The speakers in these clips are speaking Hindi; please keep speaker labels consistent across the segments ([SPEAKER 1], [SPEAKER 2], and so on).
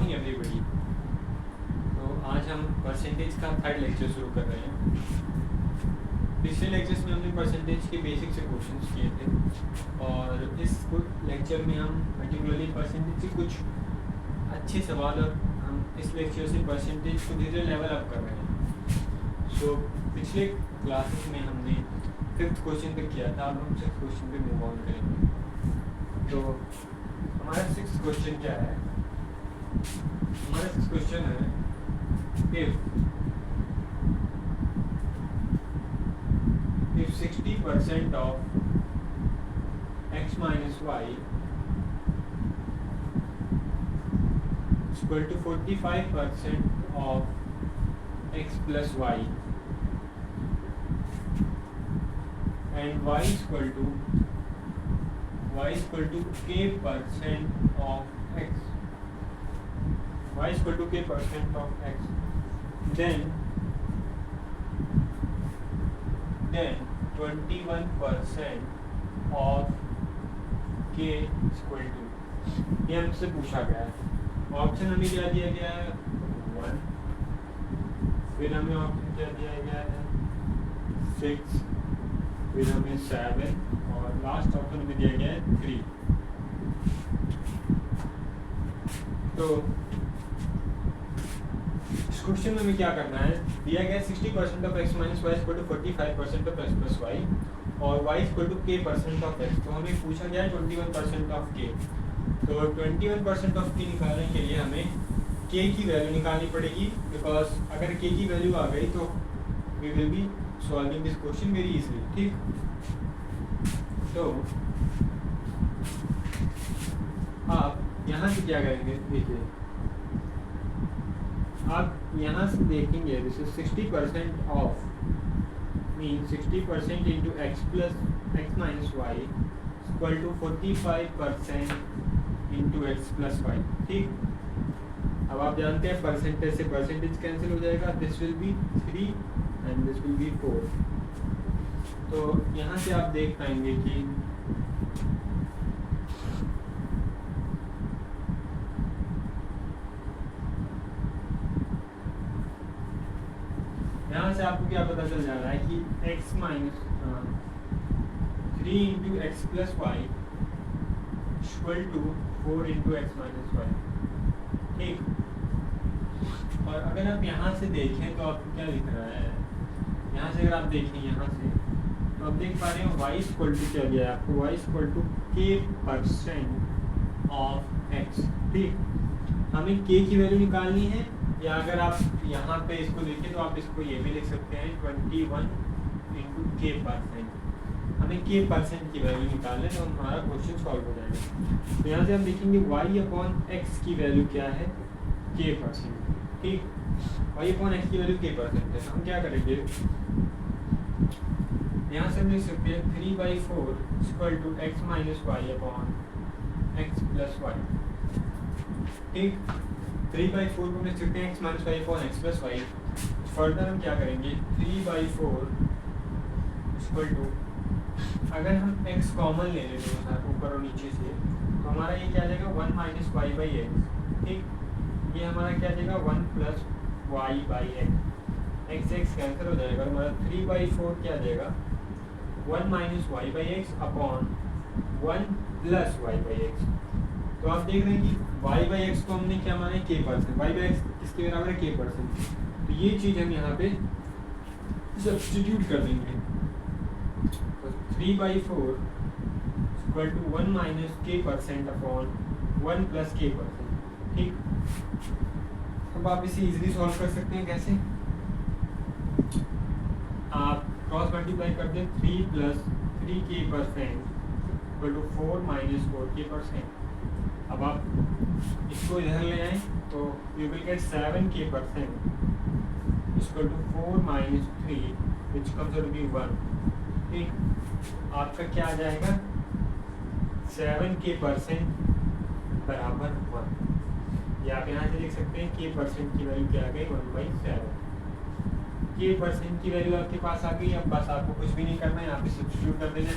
[SPEAKER 1] Morning everybody. तो आज हम परसेंटेज का थर्ड लेक्चर शुरू कर रहे हैं। पिछले लेक्चर्स में हमने परसेंटेज के बेसिक से क्वेश्चंस किए थे और इस लेक्चर में हम पर्टिकुलरली परसेंटेज के कुछ अच्छे सवाल और हम इस लेक्चर से परसेंटेज को धीरे लेवल अप कर रहे हैं। सो पिछले क्लासेस में हमने 5th क्वेश्चन पे किया था, अब हम 6th क्वेश्चन पे मूव ऑन करेंगे। तो हमारा 6th क्वेश्चन क्या है? हमारा 6th क्वेश्चन है if 60% of x minus y is equal to 45% of x plus y and y is equal to k percent of x, y is equal to k percent of x, then 21% of k is equal to, ये हमसे पूछा गया है। ऑप्शन हमें क्या दिया गया है? 1, फिर हमें ऑप्शन क्या दिया गया है? 6, फिर हमें 7 और लास्ट ऑप्शन में दिया गया है 3। तो इस क्वेश्चन में हमें क्या करना है? दिया गया 60% of x minus y equal to 45% of x plus y और y equal to k percent of x। तो हमें पूछा गया है 21% ऑफ k। तो 21% ऑफ k निकालने के लिए हमें k की वैल्यू निकालनी पड़ेगी, बिकॉज अगर k की वैल्यू आ गई तो we will be solving this question very easily. ठीक, तो आप यहाँ से क्या करेंगे? देखिए, आप यहाँ से देखेंगे this is 60% of mean 60% into x plus x minus y equal to 45% into x plus y. ठीक, अब आप जानते हैं परसेंटेज से परसेंटेज कैंसिल हो जाएगा, this will be 3 and this will be 4। तो यहाँ से आप देख पाएंगे कि यहाँ से आपको क्या पता चल जा रहा है कि x minus 3 into x plus y equal to 4 into x minus y. ठीक, और अगर आप यहाँ से देखें तो आपको क्या दिख रहा है? यहाँ से अगर आप देखें यहाँ से तो आप देख पा रहे हैं y इक्वल टू क्या दिया है आपको? y equal to k percent of x। ठीक, हमें k की वैल्यू निकालनी है, या अगर आप यहाँ पे इसको देखें तो आप इसको ये भी लिख सकते हैं 21 इंटू k परसेंट। हमें k परसेंट की वैल्यू निकालना है तो हमारा क्वेश्चन सॉल्व हो जाएगा। तो यहाँ से हम देखेंगे y अपॉन x की वैल्यू क्या है? k percent. ठीक, y अपॉन x की वैल्यू k परसेंट है। हम क्या करेंगे? यहाँ से हम लिख सकते हैं 3/4 equal to x minus y upon x plus y. ठीक, 3/4 को लिख सकते हैं x minus y upon x plus y. Further हम क्या करेंगे? 3/4 इक्वल टू, अगर हम x कॉमन ले लेते हैं ऊपर और नीचे से तो हमारा ये क्या आ जाएगा? 1 माइनस वाई बाई एक्स। ठीक, ये हमारा क्या आ जाएगा? 1 plus y by x. x cancel हो जाएगा, हमारा 3/4 क्या आ जाएगा? 1 minus y by x upon 1 plus y by x. तो आप देख रहे हैं कि y बाई एक्स को हमने क्या माना है? k percent. y by x किसके बराबर है? k percent. तो ये चीज़ हम यहाँ पे सब्स्टिट्यूट कर देंगे। तो 3/4 equal to 1 minus k percent upon 1 plus k percent. ठीक, अब आप इसे इजीली सॉल्व कर सकते हैं। कैसे? आप क्रॉस मल्टीप्लाई कर दें 3 plus 3k percent equal to 4 minus 4k percent. अब आप इसको इधर ले आए तो you will get 7k percent equal to 4 minus 3 which comes out to be 1। ठीक, आपका क्या आ जाएगा? 7k परसेंट बराबर 1। या आप यहाँ से देख सकते हैं k परसेंट की वैल्यू क्या आ गई? 1/7। k परसेंट की वैल्यू आपके पास आ गई। अब बस आपको कुछ भी नहीं करना है, यहाँ पे सब्स्टिट्यूट कर देना है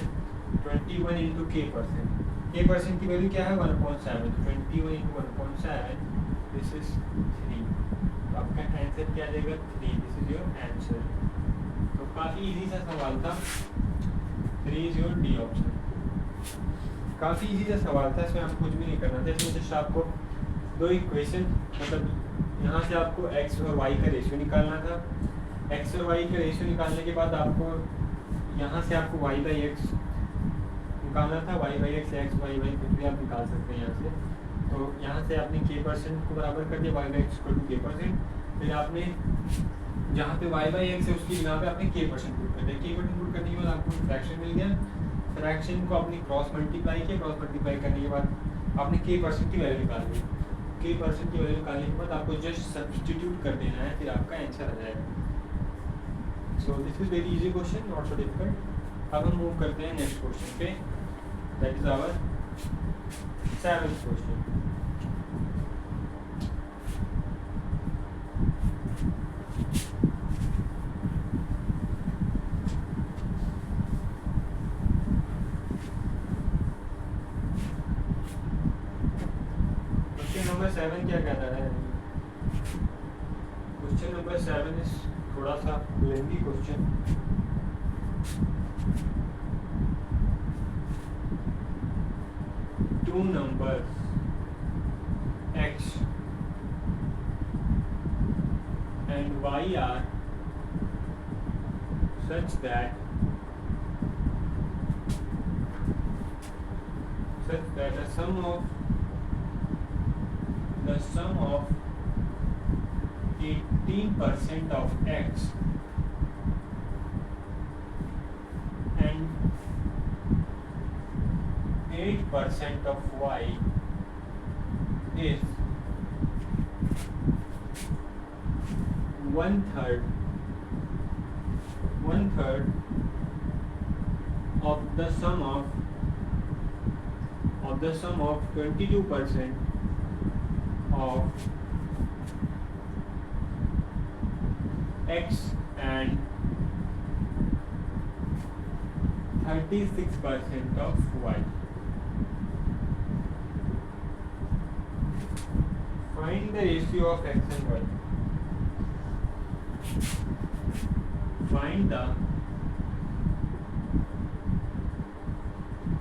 [SPEAKER 1] 21 into k percent. k percent की वैल्यू क्या है? 1/7। 21 इंटू 1/7 दिस इज 3, तो आपका आंसर क्या आ जाएगा 3, दिस इज योर आंसर। तो काफ़ी इजी सा सवाल था, 3 इज योर डी ऑप्शन। काफ़ी इजी सा सवाल था, इसमें आपको कुछ भी नहीं करना था। इसमें जस्ट आपको दो इक्वेशन, मतलब यहाँ से आपको x और y का रेशियो निकालना था। x और y का रेशियो निकालने के बाद आपको यहाँ से आपको y बाई एक्स निकालना था, y by x, x y y कुछ भी आप निकाल सकते हैं यहाँ से। तो यहाँ से आपने k% को बराबर कर दिया, y by x equal to k%। फिर आपने जहाँ पे y बाई एक्स है उसकी बिना पे आपने k% पुट कर दिया। k% पुट करने के बाद आपको फ्रैक्शन मिल गया। फ्रैक्शन को आपने क्रॉस मल्टीप्लाई किया, क्रॉस मल्टीप्लाई करने के बाद आपने k% की वैल्यू निकाल दी। k% की वैल्यू निकालने के बाद आपको जस्ट सब्स्टिट्यूट कर देना है, फिर आपका आंसर आ जाएगा। So this is very easy question, not so difficult. अब हम मूव करते हैं नेक्स्ट क्वेश्चन पे, that is our 7th question. Question number 7 क्या कहता है? क्वेश्चन नंबर 7 इज थोड़ा सा lengthy question. Two numbers x and y are such that the sum of 18% of x and 8% of y is 1/3 of the sum of 22% of x and 36% of y. Find the ratio of x and y. Find the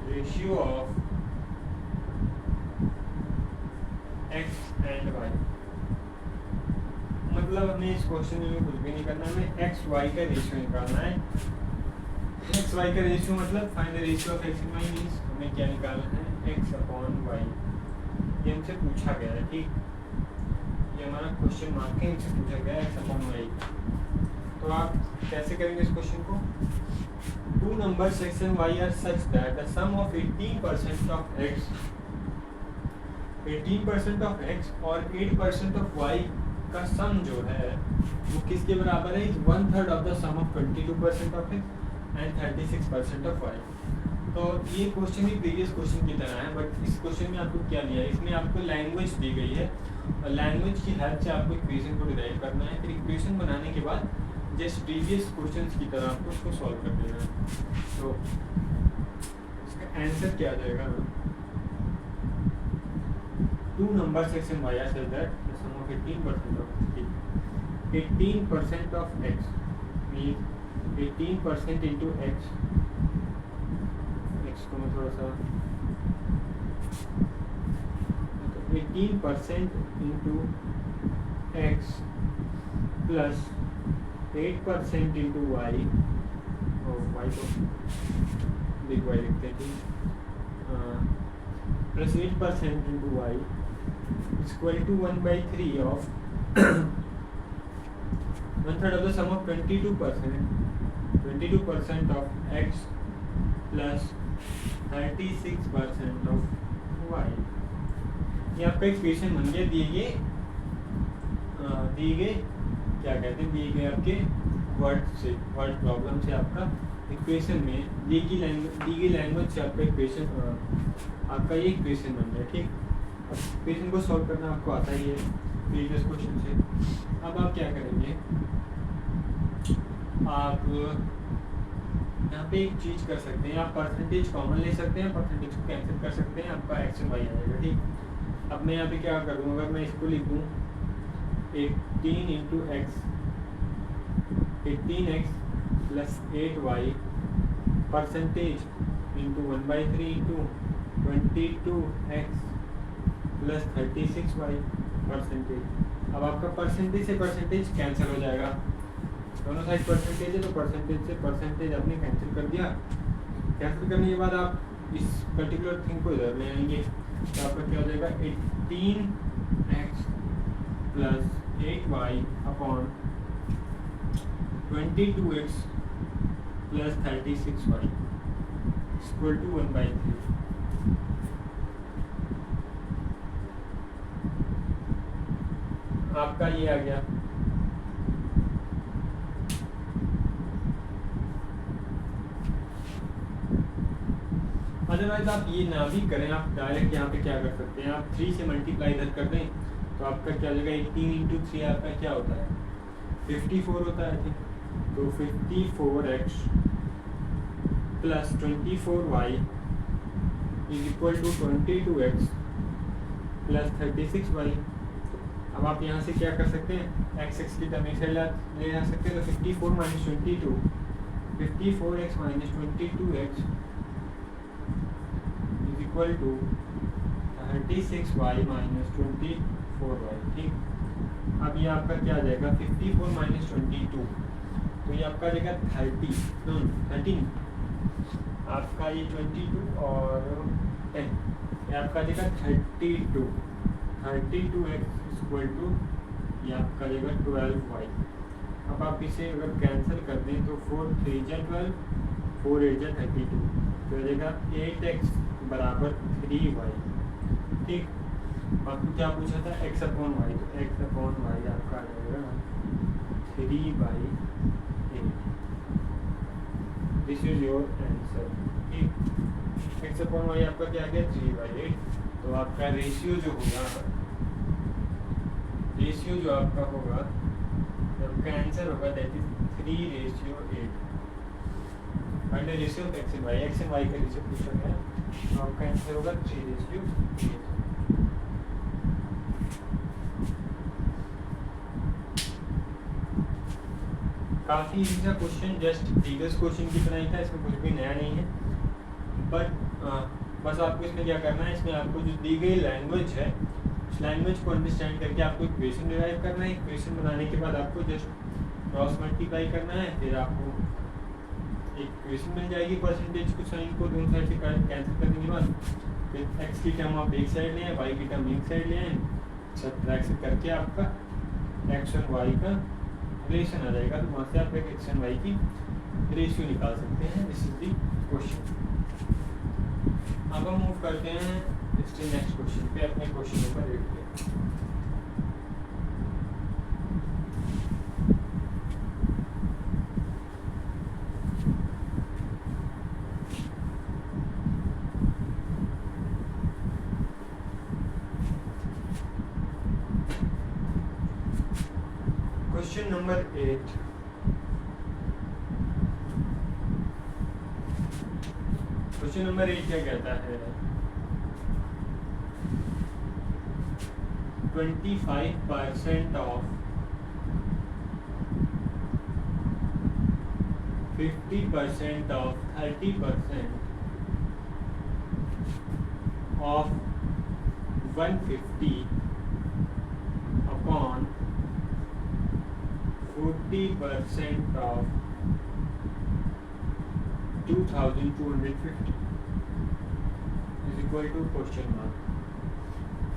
[SPEAKER 1] ratio of x and y. मतलब हमें इस क्वेश्चन में कुछ भी नहीं करना, हमें एक्स वाई का रेशियो निकालना है। एक्स वाई का रेशियो मतलब find the ratio of x and y means हमें क्या निकालना है, एक्स अपॉन वाई। ये हमसे पूछा गया है, ठीक, ये हमारा क्वेश्चन मार्क है, हमसे पूछा गया है एक्स अपॉन वाई। तो आप कैसे करेंगे इस क्वेश्चन को? Two numbers x and y are such that the sum of 18% of x और 8% ऑफ वाई का सम जो है वो किसके बराबर है? 1/3 of the sum of 22% of x and 36% of y. तो ये क्वेश्चन भी प्रीवियस क्वेश्चन की तरह है, बट इस क्वेश्चन में आपको क्या दिया है, इसमें आपको लैंग्वेज दी गई है और लैंग्वेज की हेल्प से आपको इक्वेशन को डिराइव करना है। फिर इक्वेशन बनाने के बाद जस्ट प्रीवियस क्वेश्चंस की तरह आपको उसको सॉल्व कर देना है। तो इसका आंसर क्या आ जाएगा? Two numbers x and y are such that the sum of 18% of x means 18% into x को मैं थोड़ा सा 18% into x plus 8% into y, और y को बिग y लिखते हैं, plus 8% into y is equal to 1/3 of 1/3 of the sum of 22% of x plus 36% of y। ये आपका इक्वेशन बन गया। दिए गए क्या कहते हैं, दिए गए आपके वर्ड प्रॉब्लम से आपका इक्वेशन में दी गई लैंग्वेज से आपका इक्वेशन आपका ये इक्वेशन बन गया, ठीक। अब इक्वेशन को सॉल्व करना आपको आता ही है प्रीवियस क्वेश्चन से। अब आप क्या करेंगे, आप यहाँ पे एक चीज़ कर सकते हैं, आप परसेंटेज कॉमन ले सकते हैं, परसेंटेज को कैंसिल कर सकते हैं, आपका एक्स एंड वाई आ जाएगा, ठीक। अब मैं यहाँ पे क्या कर दूँ, अगर मैं इसको लिख दूँ 18 into x 18x plus 8y percentage into 1/3 into 22x plus 36y percentage. अब आपका परसेंटेज से परसेंटेज कैंसिल हो जाएगा, दोनों साइड परसेंटेज है तो परसेंटेज से परसेंटेज आपने कैंसिल कर दिया। कैंसिल करने के बाद आप इस पर्टिकुलर थिंग को इधर ले आएंगे तो आपका क्या हो जाएगा 18x plus 8y upon 22x plus 36y equal to 1/3। आपका ये आ गया। अदरवाइज आप ये ना भी करें, आप डायरेक्ट यहाँ पे क्या कर सकते हैं, आप 3 से मल्टीप्लाई इधर कर दें तो आपका क्या हो जाएगा 18 इंटू 3 आपका क्या होता है 54 होता है ठीक। तो 54x plus 24y is equal to 22x plus 36y। अब आप यहाँ से क्या कर सकते हैं x की टर्म एक साइड ले जा सकते हैं, तो 54 minus 22 54x minus 22x is equal to 36y minus 24y ठीक। अब ये आपका क्या आ जाएगा 54 माइनस 22 तो ये आपका आ जाएगा 13 आपका ये 22 और 10 ये आपका आ जाएगा 32x इक्वल टू ये आपका आ जाएगा 12y। अब आप इसे अगर कैंसिल कर दें तो 4 3 जा 12 4 8 जा 32 तो आ जाएगा 8x बराबर 3y ठीक। आपको क्या पूछा था x अपॉन वाई, तो x अपॉन वाई आपका आ जाएगा 3/8। दिस इज योर आंसर ठीक। x अपॉन वाई आपका क्या आ गया 3/8। तो आपका रेशियो जो होगा, रेशियो जो आपका होगा आपका आंसर होगा that is 3:8। Find the ratio of x and y का रेशियो पूछा गया तो आपका आंसर होगा 3:8। काफ़ी इजी सा क्वेश्चन, जस्ट प्रीवियस क्वेश्चन की तरह ही था, इसमें कुछ भी नया नहीं है। बट बस आपको इसमें क्या करना है, इसमें आपको जो दी गई लैंग्वेज है उस लैंग्वेज को अंडरस्टैंड करके आपको इक्वेशन डिराइव करना है। इक्वेशन बनाने के बाद आपको जस्ट क्रॉस मल्टीप्लाई करना है, फिर आपको एक इक्वेशन मिल जाएगी परसेंटेज को साइन को दोनों साइड से कैंसिल करने के बाद। फिर एक्स की टर्म आप एक साइड ले आए, वाई की टर्म एक साइड ले आए, सब्ट्रैक्ट करके आपका एक्स और वाई का रिलेशन आ जाएगा, तो वहाँ से आप एक एक्स एंड वाई की रेशियो निकाल सकते हैं। This is the question. अब हम मूव करते हैं इसके नेक्स्ट क्वेश्चन पे, अपने क्वेश्चन नंबर 8 पे। Question number 8। क्वेश्चन नंबर 8 क्या कहता है 25% of 50% of 30% of 150 upon 40% of 2250 is equal to question mark।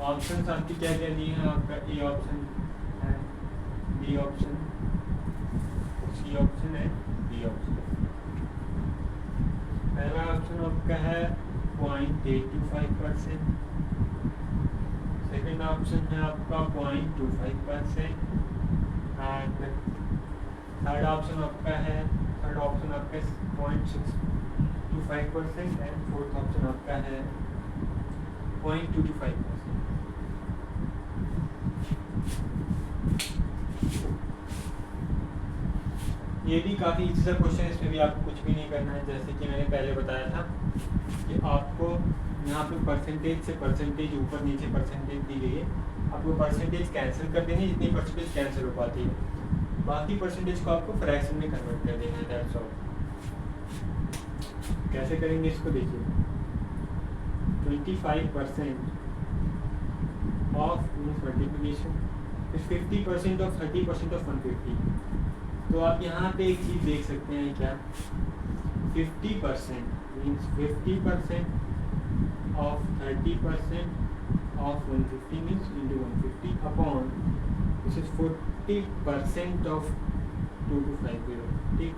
[SPEAKER 1] Option आपकी क्या क्या दिए हैं, आपका ए ऑप्शन है, बी ऑप्शन, सी ऑप्शन है, डी ऑप्शन। पहला ऑप्शन आपका है 0.825%, सेकेंड ऑप्शन है आपका 0.25% एंड थर्ड ऑप्शन आपका 0.625% एंड फोर्थ ऑप्शन आपका है 0.225%। ये भी काफ़ी इजी सा क्वेश्चन है, इसमें भी आपको कुछ भी नहीं करना है। जैसे कि मैंने पहले बताया था कि आपको यहाँ पे परसेंटेज से परसेंटेज ऊपर नीचे परसेंटेज दी गई है, आपको परसेंटेज कैंसिल कर देनी है जितनी परसेंटेज कैंसिल हो पाती है, बाकी परसेंटेज को आपको फ्रैक्शन में कन्वर्ट कर देना है, दैट्स ऑल। कैसे करेंगे इसको देखिए, 25% ऑफ मल्टीप्लिकेशन, फिर 50% ऑफ 30% ऑफ 150। तो आप यहाँ पे एक चीज़ देख सकते हैं क्या, 50% means 50% of 30% of 150 means into 150 upon this is 40% of 2250। ठीक,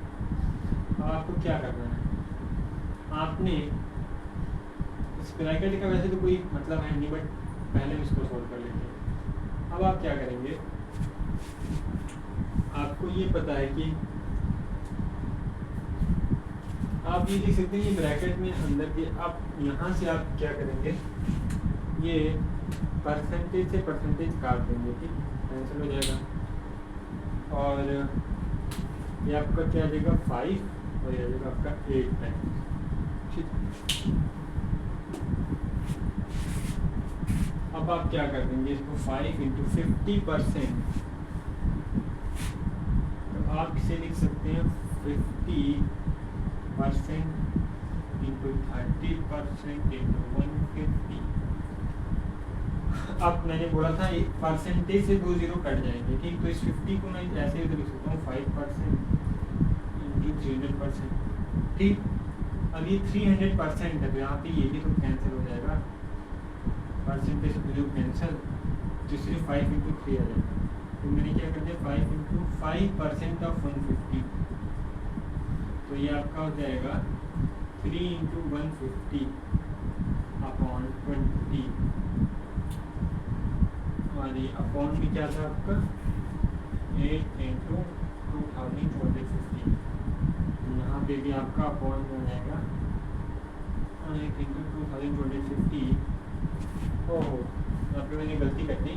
[SPEAKER 1] अब आपको क्या करना है, आपने इस ब्रैकेट का वैसे तो कोई मतलब है नहीं, बट पहले हम इसको सॉल्व कर लेते हैं। अब आप क्या करेंगे, आपको ये पता है कि आप ये देख सकते हैं ये ब्रैकेट में अंदर के, आप यहाँ से आप क्या करेंगे, ये परसेंटेज से परसेंटेज काट देंगे, ठीक, कैंसिल हो जाएगा, और ये आपका क्या आ जाएगा 5 और ये आ जाएगा आपका 8 टाइम्स। ठीक, अब आप क्या कर देंगे इसको 5 इंटू 50%, तो आप इसे लिख सकते हैं 50% इंटू 30% इंटू 150। अब मैंने बोला था परसेंटेज से 2 जीरो कट जाएंगे, ठीक, तो इस 50 को मैं ऐसे भी लिख सकता हूँ 5% इंटू 300%। ठीक, अब ये 300% है, तो यहाँ पे ये भी तो कैंसिल हो जाएगा, परसेंटेज से 2 कैंसिल, तो सिर्फ 5 इंटू 3 आ जाएगा। तो मैंने क्या कर दिया 5 इंटू 5% ऑफ 150, तो ये आपका हो जाएगा 3 इंटू 150 अपॉन 20, और ये अपॉन भी क्या था आपका 8 इंटू 2250, यहाँ पे भी आपका अपॉन हो जाएगा 8 इंटू 2250। ओहो, यहाँ पे मैंने गलती कर दी,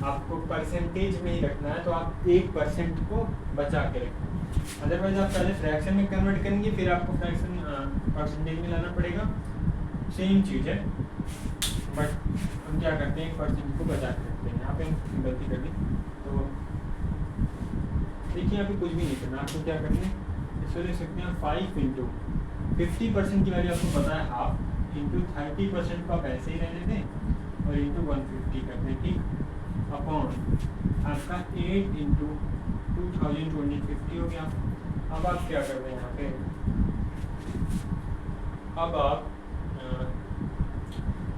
[SPEAKER 1] आपको परसेंटेज में ही रखना है, तो आप 1% को बचा के रखें, अदरवाइज आप पहले फ्रैक्शन में कन्वर्ट करेंगे, फिर आपको फ्रैक्शन परसेंटेज में लाना पड़ेगा, सेम चीज़ है, बट हम क्या करते हैं 1% को बचा के रखते हैं। यहाँ पे हम गलती कर दी, तो देखिए यहाँ पे कुछ भी नहीं करना, आपको क्या करना है, इसको लिख सकते हैं 5 इंटू 50% की वैल्यू आपको पता है हाफ, इंटू 30% को आप ऐसे ही रहने दें और इंटू 150 कर दें, ठीक, अपॉन आपका 8 इंटू 2250 हो गया। अब आप क्या कर रहे हैं यहाँ पे, अब आप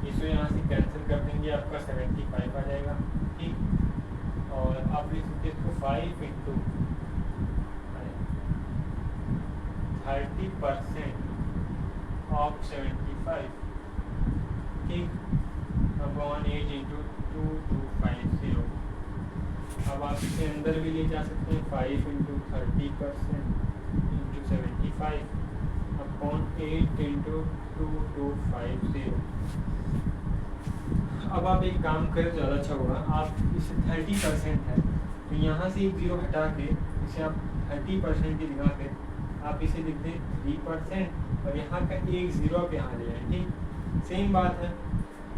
[SPEAKER 1] इसको यहाँ से कैंसिल कर देंगे, आपका 75 आ जाएगा, ठीक, और आप लिख सकते हैं इसको 5 इंटू 30% ऑफ 75, ठीक, अपॉन 8 इंटू 2250। अब आप इसके अंदर भी ले जा सकते हैं 5 इंटू 30% इंटू 75 अपॉन 8 इंटू 2250। अब आप एक काम करें, ज़्यादा अच्छा होगा, आप इसे 30% है तो यहाँ से एक ज़ीरो हटा के इसे आप 30% की जगह पे आप इसे लिख दें 3%, और यहाँ का एक ज़ीरो आप यहाँ ले आए, ठीक, सेम बात है।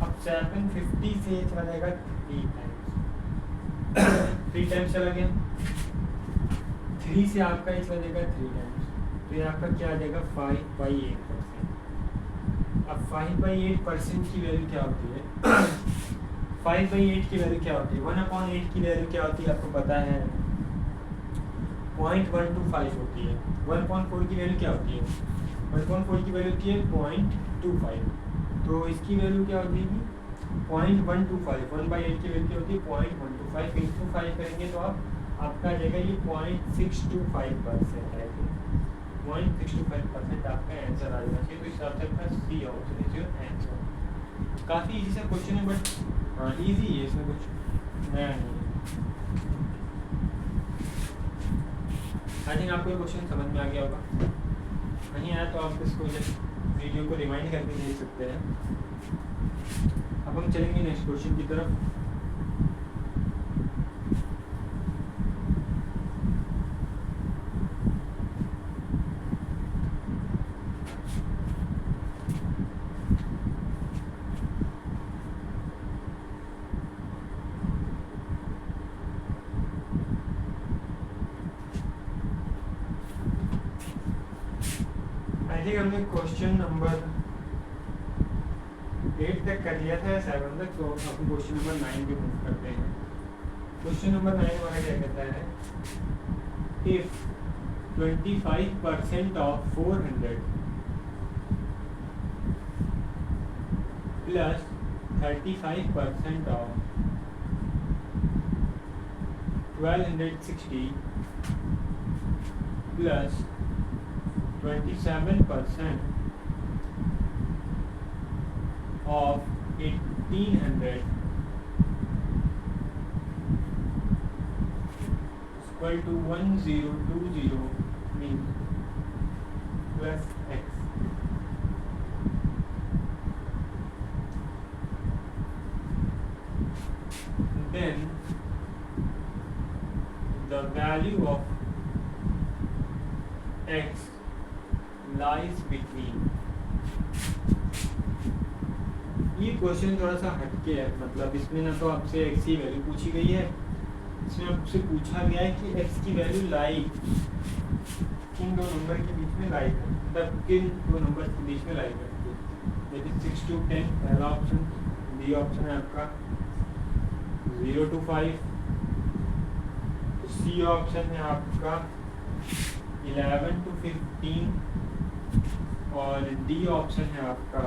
[SPEAKER 1] अब 750 से चला जाएगा 3 टाइम्स चला गया, 3 से आपका ये चला जाएगा 3 टाइम्स, तो ये आपका क्या आ जाएगा 5/8%। अब 5/8% की वैल्यू क्या होती है 5/8 की वैल्यू क्या होती है, 1/8 की वैल्यू क्या होती है आपको पता है 0.125 होती है। 1/4 की वैल्यू क्या होती है, 1/4 की वैल्यू होती है 0.25, तो इसकी वैल्यू क्या हो जाएगी 0.125। 1/8 की वैल्यू क्या होती है 0.125, इंटू 5 करेंगे तो आपका आ जाएगा ये 0.625% है, 0.625% आपका आंसर आ जाना चाहिए। तो इस हिसाब से आपका C option is your answer. काफ़ी इजी सा क्वेश्चन है, बट हाँ इजी है, इसमें कुछ नया नहीं है। आई थिंक आपको ये क्वेश्चन समझ में आ गया होगा, नहीं आया तो आप इसको जस्ट वीडियो को रिवाइंड करके देख सकते हैं। अब हम चलेंगे नेक्स्ट क्वेश्चन की तरफ। थिंक हमने क्वेश्चन नंबर 8 तक कर लिया था या 7 तक, तो हम क्वेश्चन नंबर 9 पे मूव करते हैं। क्वेश्चन नंबर 9 हमारा क्या कहता है, if 25% of 400 plus 35% of 1260 plus 27% of 1800 equal to 1020 means plus x. Then the value of x lies between, ये क्वेश्चन थोड़ा सा हटके है, मतलब इसमें ना तो आपसे x की वैल्यू पूछी गई है, इसमें आपसे पूछा गया है कि x की वैल्यू लाई किन दो नंबर के बीच में लाई करती, मतलब किन दो नंबर के बीच में लाई करती है। जैसे 6 to 10 पहला ऑप्शन, बी ऑप्शन है आपका 0 to 5, सी ऑप्शन है आपका 11 to 15 और डी ऑप्शन है आपका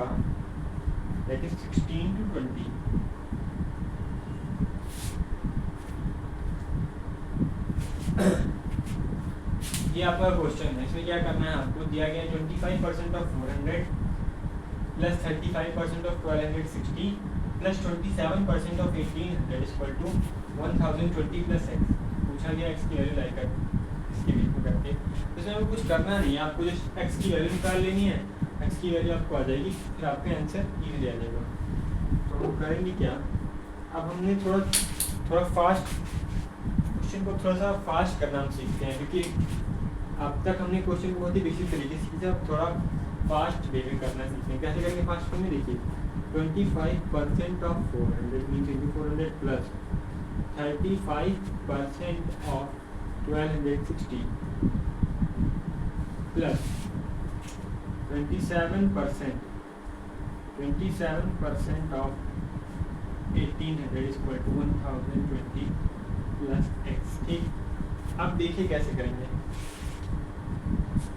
[SPEAKER 1] दैट इज 16 to 20। ये आपका क्वेश्चन है, इसमें क्या करना है, आपको दिया गया 25% of 400 plus 35% of 1260 plus 27% of 1800 equal to 1020 plus x. पूछा गया एक्स की वैल्यू लाई कर इसके बीच में करके, तो इसमें कुछ करना नहीं है, आपको जस्ट एक्स की वैल्यू निकाल लेनी है, एक्स की वैल्यू आपको आ जाएगी, फिर आपका आंसर इजीली आ जाएगा। तो हम करेंगे क्या, अब हमने थोड़ा फास्ट क्वेश्चन को थोड़ा सा फास्ट करना हम सीखते हैं, क्योंकि अब तक हमने क्वेश्चन को बहुत ही बेसिक तरीके से सीखा, अब थोड़ा फास्ट वे में करना सीखते हैं। कैसे करेंगे फास्ट में, देखिए 25% of 400 means into 400 plus 35% of 1260 plus 27% of 1800 equal to 1020 plus x. ठीक, अब देखिए कैसे करेंगे।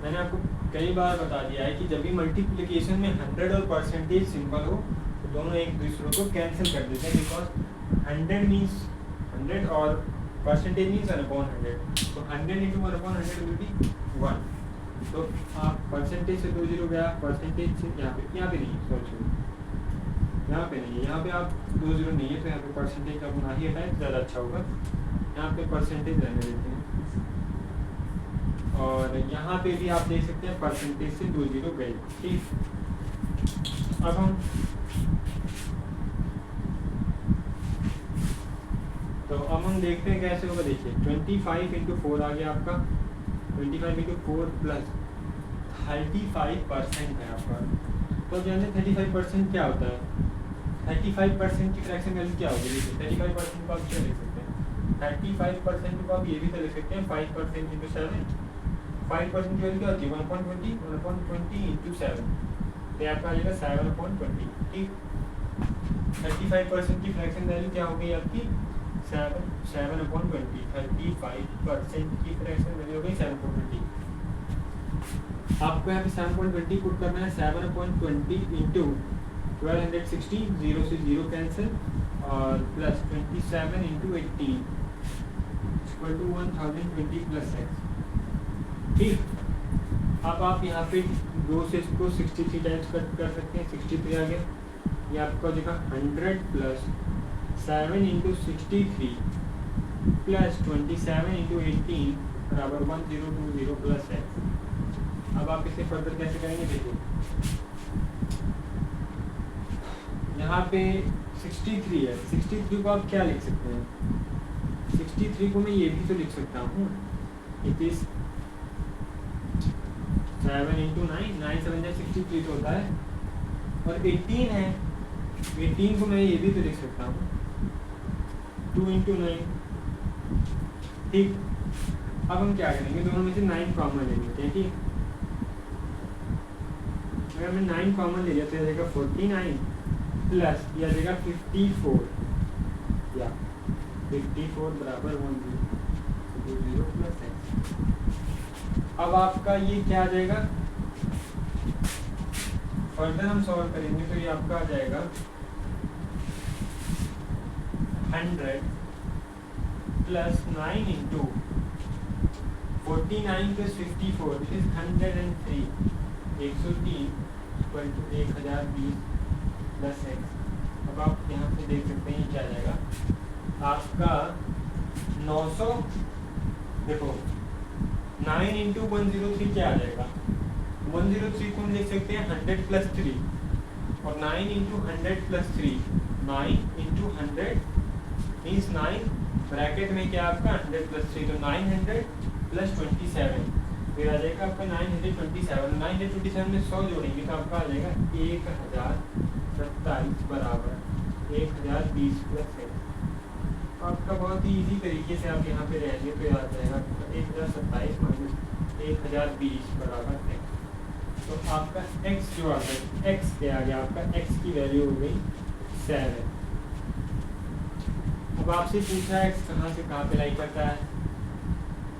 [SPEAKER 1] मैंने आपको कई बार बता दिया है कि जब भी मल्टीप्लिकेशन में 100 और परसेंटेज सिंपल हो तो दोनों एक दूसरे को कैंसिल कर देते हैं, बिकॉज 100 मीन्स 100 और परसेंटेज मीन्स 1/100, तो 100 इंटू 1/100 विल बी 1। तो आप परसेंटेज से 2 0 गया, परसेंटेज से यहाँ पे नहीं, सोचो यहाँ पे नहीं है, यहाँ पे आप 2 0 नहीं है, तो यहाँ पे परसेंटेज आप ना ही हटाएं तो ज़्यादा अच्छा होगा। यहाँ पे परसेंटेज रहने देते हैं, और यहाँ पे भी आप देख सकते हैं परसेंटेज से 2 0 गए। ठीक, अब हम देखते हैं कैसे होगा। देखिए 25 इंटू 4 आ गया आपका, 25 इंटू 4 प्लस 35% है आपका। तो अब जानते 35% क्या होता है, 35% की फ्रैक्शन वैल्यू क्या होगी। देखिए 35% को आप क्या लिख सकते हैं, 35% को आप ये भी तो लिख सकते हैं 5% इंटू 7। 5% की वैल्यू क्या होती है 1/20 इंटू 7, तो आपका आ जाएगा 7/20। ठीक, 35% की फ्रैक्शन वैल्यू क्या हो गई आपकी 7/20। 35% की फ्रैक्शन वैल्यू हो गई 7/20। आपको यहाँ पे 7/20 पुट करना है, 7/20 इंटू 1260, 0 से 0 कैंसिल, और plus 27 into 18 equal to 1020 plus x. ठीक, अब आप यहाँ पे 2 से इसको 63 टाइम्स कट कर सकते हैं, 63 आ गया। ये आपको जगह 100 प्लस 7 इंटू 63 प्लस 27 इंटू 18 बराबर 1020 प्लस एक्स। अब आप इसे फर्दर कैसे करेंगे, देखिए यहाँ पे 63 है, 63 को आप क्या लिख सकते हैं, 63 को मैं ये भी तो लिख सकता हूँ, इट इज 7 इंटू 9, 9 7 63 तो होता है, और 18 है, 18 को मैं ये भी तो लिख सकता हूँ 2 इंटू 9। ठीक, अब हम क्या करेंगे, दोनों में से 9 कॉमन ले लेते हैं। ठीक, अगर मैं 9 कॉमन ले लिया तो यह जाएगा 49 प्लस यह जाएगा 54 या 54 बराबर 1 0 प्लस x। अब आपका ये क्या आ जाएगा, फर्दर हम सॉल्व करेंगे तो ये आपका आ जाएगा 100 plus 9 into 49 plus 54 which is 103 103 equal to 1020 plus x. अब आप यहाँ पे देख सकते हैं क्या आ जाएगा आपका 900, देखो 9 इंटू 103 क्या आ जाएगा, 103 को हम लिख सकते हैं 100 प्लस 3 और 9 into 100 plus 3 9 into 100 means 9 bracket में क्या आपका 100 प्लस 3 तो 900 प्लस 27 फिर आ जाएगा आपका 927 में 100 जोड़ेंगे तो आपका आ जाएगा 1027 बराबर 1020 प्लस है। आपका बहुत ही इजी तरीके से आप यहाँ पे रहेंगे तो याद जाएगा 1027 माइनस 1020 बराबर है। तो आपका x जो आ गया, x क्या आ गया आपका, x की वैल्यू हो गई 7। अब आपसे पूछा है x कहाँ से कहाँ पे लाई करता है,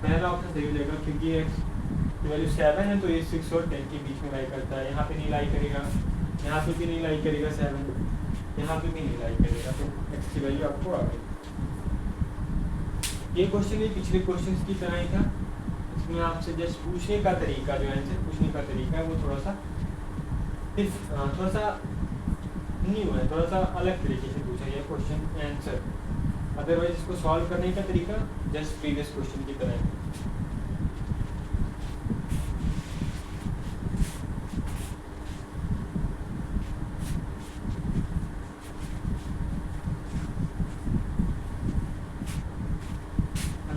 [SPEAKER 1] पहला ऑप्शन सही हो जाएगा क्योंकि x की वैल्यू 7 है तो ये 6 और 10 के बीच में लाई करता है। यहाँ पे नहीं लाई करेगा, यहाँ पे भी नहीं लाई करेगा 7, यहाँ पे भी नहीं लाई करेगा, तो x की वैल्यू आपको आ गई। ये क्वेश्चन भी पिछले क्वेश्चन की तरह ही था, इसमें आपसे जस्ट पूछने का तरीका जो आंसर पूछने का तरीका है वो थोड़ा सा न्यू है, थोड़ा सा अलग तरीके से पूछा गया क्वेश्चन आंसर। अदरवाइज इसको सॉल्व करने का तरीका जस्ट प्रीवियस क्वेश्चन की तरह है।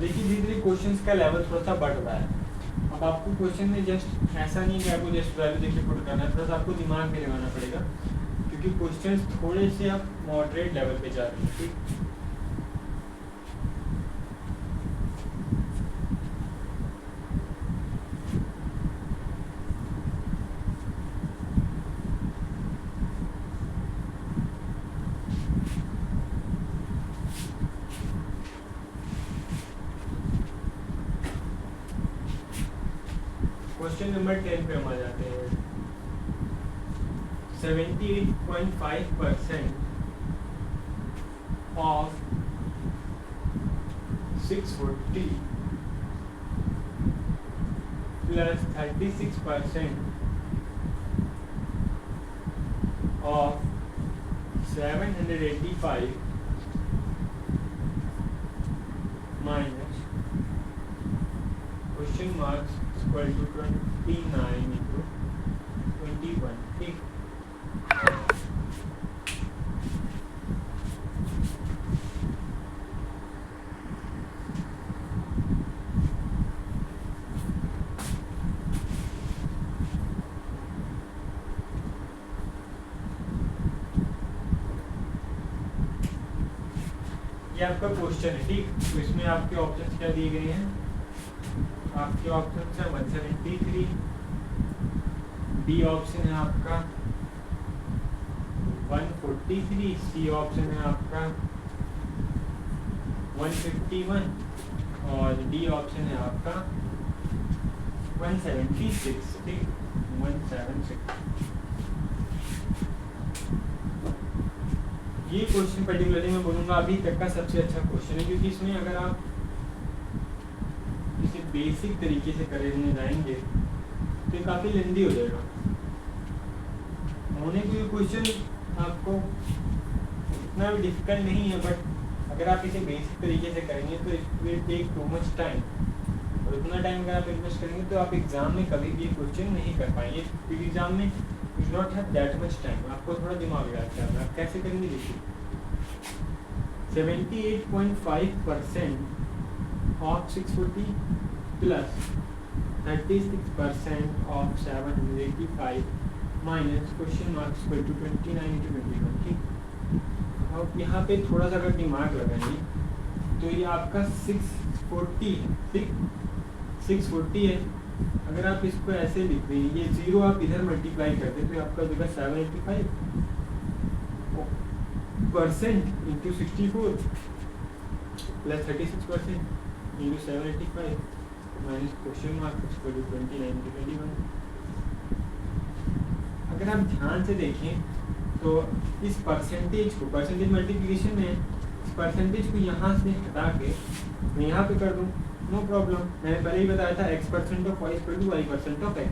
[SPEAKER 1] देखिए धीरे धीरे क्वेश्चंस का लेवल थोड़ा सा बढ़ रहा है। अब आपको क्वेश्चन में जस्ट ऐसा नहीं कि आपको जस्ट वैल्यू देके पुट करना है, थोड़ा सा आपको दिमाग में लगाना पड़ेगा क्योंकि क्वेश्चंस थोड़े से आप मॉडरेट लेवल पे जा रहे हैं। ठीक, क्वेश्चन नंबर 10 पे हम आ जाते हैं। 78.5% of 640 plus 36% of 785 minus question marks equal to 29 into 21। ठीक, ये आपका क्वेश्चन है। ठीक, तो इसमें आपके ऑप्शंस क्या दिए गए हैं, आपके ऑप्शन है 173, बी ऑप्शन है आपका 143, सी ऑप्शन है आपका 151 और डी ऑप्शन है आपका 176। ठीक, 176। ये क्वेश्चन पर्टिकुलरली मैं बोलूँगा अभी तक का सबसे अच्छा क्वेश्चन है क्योंकि इसमें अगर आप इसे बेसिक तरीके से करने जाएंगे तो काफ़ी लेंदी हो जाएगा। होने को ये क्वेश्चन आपको इतना भी डिफिकल्ट नहीं है, बट अगर आप इसे बेसिक तरीके से करेंगे तो it will take too much time, और उतना टाइम अगर आप इन्वेस्ट करेंगे तो आप एग्जाम में कभी भी ये क्वेश्चन नहीं कर पाएंगे क्योंकि एग्जाम में you not have that much time. आपको थोड़ा दिमाग लगाना है, आप कैसे करेंगे देखिए। 78.5% of 640 plus 36% of 785 minus question mark equal to 29 into 21। ठीक, अब यहाँ पे थोड़ा सा अगर दिमाग लगाएंगे तो ये आपका 640 है, ठीक 640 है अगर आप इसको ऐसे लिख दें, ये 0 आप इधर मल्टीप्लाई कर दें तो आपका हो जाएगा 785% into 64 plus 36% into 785 minus question mark 29 to 21। अगर आप ध्यान से देखें तो इस परसेंटेज को, परसेंटेज मल्टीप्लिकेशन में इस परसेंटेज को यहाँ से हटा के मैं यहाँ पे कर दूँ, नो प्रॉब्लम। मैंने पहले ही बताया था x% of y equal to y% of x।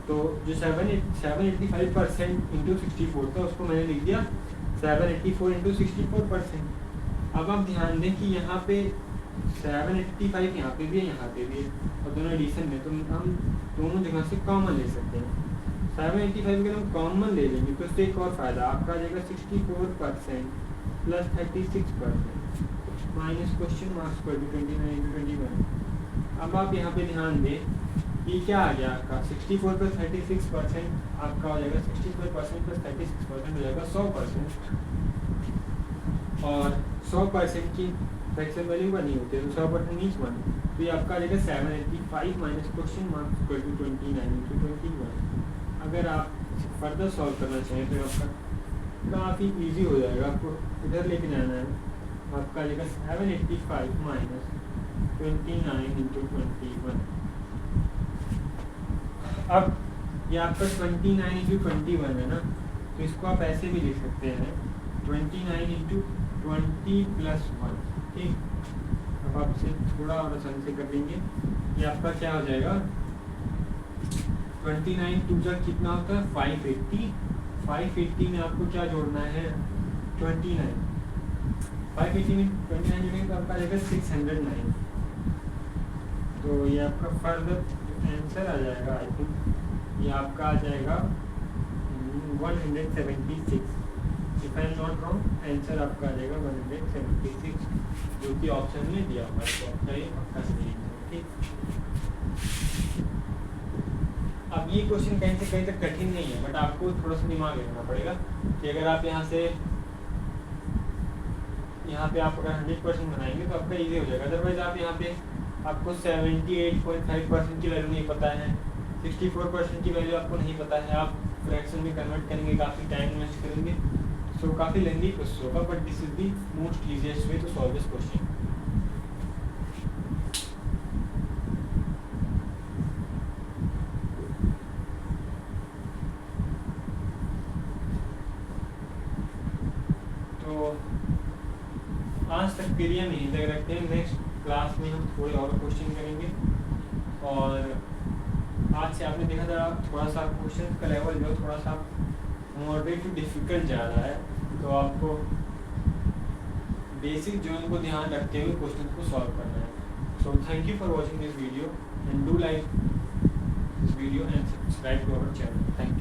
[SPEAKER 1] तो जो 785% इंटू 64 था उसको मैंने लिख दिया 784 इंटू 64%। अब आप ध्यान दें कि यहाँ पे 785 यहाँ पे भी है, यहाँ पे भी है, और दोनों एडिशन में, तो हम दोनों जगह से कॉमन ले सकते हैं। 785 अगर हम कॉमन ले लेंगे तो उससे एक और फ़ायदा आपका आ जाएगा 64% प्लस 36% माइनस क्वेश्चन मार्क्स पर 29 to 21। अब आप यहाँ पे ध्यान दें कि क्या आ गया आपका 64 प्लस 36% आपका हो जाएगा 64% प्लस 36% हो जाएगा 100%, और 100% की फ्रैक्शन वैल्यू बनी होती है तो 100% ईच वन, तो ये आपका आ जाएगा 785 minus question marks equal to 29 to 21। अगर आप फर्दर सॉल्व करना चाहें तो आपका काफ़ी इजी हो जाएगा, आपको इधर लेके जाना है, आपका आ जाएगा 785 माइनस 29 इंटू 21। अब ये आपका 29 इंटू 21 है ना, तो इसको आप ऐसे भी लिख सकते हैं 29 इंटू 20 प्लस 1, ठीक। अब आप इसे थोड़ा और आसान से कर लेंगे, ये आपका क्या हो जाएगा 29 टू जा कितना होता है 580, 580 में आपको क्या जोड़ना है 29, 580 में 29 जोड़ेंगे तो आपका आ जाएगा 609। तो ये आपका फर्दर आंसर आ जाएगा, आई थिंक ये आपका आ जाएगा 176, if I am not wrong, answer आपका आ जाएगा 176 जो कि ऑप्शन में दिया हुआ है, तो आपका ये पक्का सही है, ठीक। अब ये क्वेश्चन कहीं से कहीं तक कठिन नहीं है, बट आपको थोड़ा सा दिमाग लगाना पड़ेगा कि अगर आप यहाँ पे आप अगर 100% बनाएंगे तो आपका इजी हो जाएगा। अदरवाइज आप यहाँ पे आपको 78.5% की वैल्यू नहीं पता है, 64% की वैल्यू आपको नहीं पता है, आप फ्रैक्शन में कन्वर्ट करेंगे, काफ़ी टाइम वेस्ट करेंगे, सो काफ़ी लेंदी क्वेश्चन होगा, but this is the most easiest way to solve this question. आज तक के लिए हम यहीं तक रखते हैं, नेक्स्ट क्लास में हम थोड़े और क्वेश्चन करेंगे। और आज से आपने देखा था थोड़ा सा क्वेश्चन का लेवल जो थोड़ा सा मॉडरेट टू डिफिकल्ट जा रहा है, तो आपको बेसिक जो उनको ध्यान रखते हुए क्वेश्चन को सॉल्व करना है। So thank you for watching this video and do like this video and subscribe to our channel. Thank you.